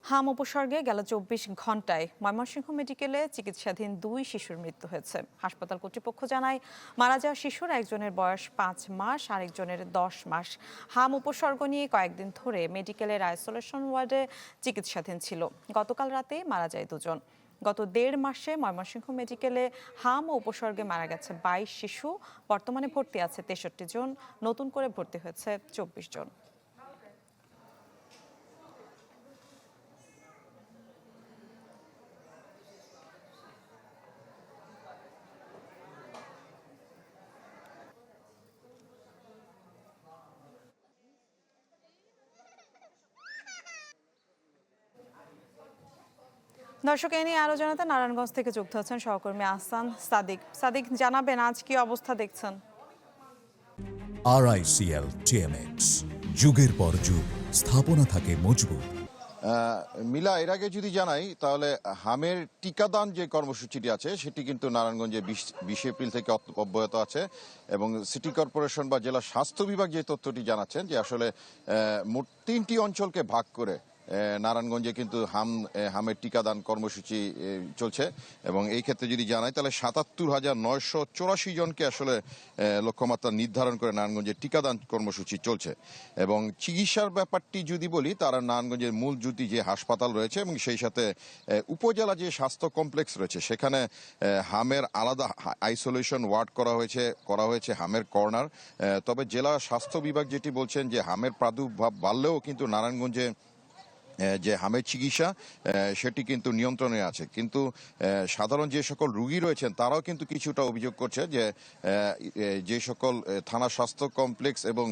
হাম উপসর্গে গেল ২৪ ঘন্টায় ময়মনসিংহ মেডিকেলে চিকিৎসাধীন ২ শিশুর মৃত্যু হয়েছে। হাসপাতাল কর্তৃপক্ষ জানায়, মারা যাওয়া শিশুর একজনের বয়স ৫ মাস, আরেকজনের ১০ মাস। হাম উপসর্গ নিয়ে কয়েকদিন ধরে মেডিকেলের আইসোলেশন ওয়ার্ডে চিকিৎসাধীন ছিল। গতকাল রাতে মারা যায় দুজন। গত ১.৫ মাসে ময়মনসিংহ মেডিকেলে হাম ও উপসর্গে মারা গেছে ২২ শিশু। বর্তমানে ভর্তি আছে ৬৩ জন, নতুন করে ভর্তি হয়েছে ২৪ জন। দর্শক, এ নিয়ে আরো জানাতে নারায়ণগঞ্জ থেকে যুক্ত হচ্ছেন সহকর্মী আহসান সাদিক। সাদিক, জানাবেন আজ কি অবস্থা দেখছেন? RICL TMX, যুগের পর যুগ স্থাপনা থাকে মজবুত। মিলা, এর আগে যদি জানাই তাহলে হামের টিকাদান যে কর্মসূচিটি আছে সেটি কিন্তু নারায়ণগঞ্জে ২০ এপ্রিল থেকে অব্যাহত আছে এবং সিটি কর্পোরেশন বা জেলা স্বাস্থ্য বিভাগ যে তথ্যটি জানাচ্ছেন যে আসলে মোট ৩টি অঞ্চলকে ভাগ করে নারায়ণগঞ্জে কিন্তু হামের টিকাদান কর্মসূচি চলছে এবং এই ক্ষেত্রে যদি জানাই তাহলে ৭৭,৯৮৪ জনকে আসলে লক্ষ্যমাত্রা নির্ধারণ করে নারায়ণগঞ্জে টিকাদান কর্মসূচি চলছে। এবং চিকিৎসার ব্যাপারটি যদি বলি, তারা নারায়ণগঞ্জের মূল জুটি যে হাসপাতাল রয়েছে এবং সেই সাথে উপজেলা যে স্বাস্থ্য কমপ্লেক্স রয়েছে সেখানে হামের আলাদা আইসোলেশন ওয়ার্ড করা হয়েছে হামের কর্নার। তবে জেলা স্বাস্থ্য বিভাগ যেটি বলছেন যে হামের প্রাদুর্ভাব বাড়লেও কিন্তু নারায়ণগঞ্জে যে হামের চিকিৎসা সেটি কিন্তু নিয়ন্ত্রণে আছে। কিন্তু সাধারণ যে সকল রোগী রয়েছেন তারাও কিন্তু কিছুটা অভিযোগ করছে যে যে সকল থানা স্বাস্থ্য কমপ্লেক্স এবং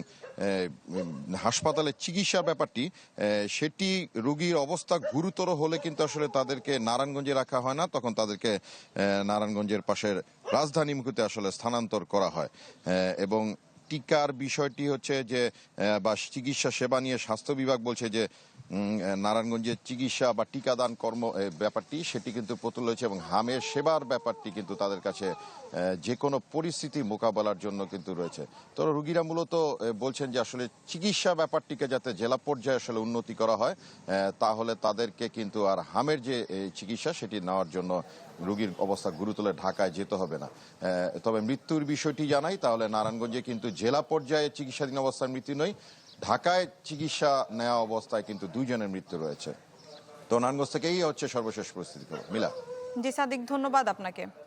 হাসপাতালের চিকিৎসা ব্যাপারটি সেটি রোগীর অবস্থা গুরুতর হলে কিন্তু আসলে তাদেরকে নারায়ণগঞ্জে রাখা হয় না, তখন তাদেরকে নারায়ণগঞ্জের পাশের রাজধানীমুখীতে আসলে স্থানান্তর করা হয়। এবং টিকার বিষয়টি হচ্ছে যে বা চিকিৎসা সেবা নিয়ে স্বাস্থ্য বিভাগ বলছে যে নারায়ণগঞ্জের চিকিৎসা বা টিকাদান ব্যাপারটি সেটি কিন্তু প্রতুল হয়েছে এবং হামের সেবার ব্যাপারটি কিন্তু তাদের কাছে যে কোনো পরিস্থিতি মোকাবেলার জন্য কিন্তু রয়েছে। তো রোগীরা মূলত বলছেন যে আসলে চিকিৎসা ব্যাপারটিকে যাতে জেলা পর্যায়ে আসলে উন্নতি করা হয়, তাহলে তাদেরকে কিন্তু আর হামের যে চিকিৎসা সেটি নেওয়ার জন্য রোগীর অবস্থা গুরুতর ঢাকায় যেতে হবে না। তবে মৃত্যুর বিষয়টি জানাই তাহলে নারায়ণগঞ্জে কিন্তু জেলা পর্যায়ে চিকিৎসাধীন অবস্থার মৃত্যু নয়, ঢাকায় চিকিৎসা নেওয়া অবস্থায় কিন্তু 2 জনের মৃত্যু রয়েছে। তো নারায়ণগঞ্জ থেকে এই হচ্ছে সর্বশেষ পরিস্থিতি। মিলা। জি সাদিক, ধন্যবাদ আপনাকে।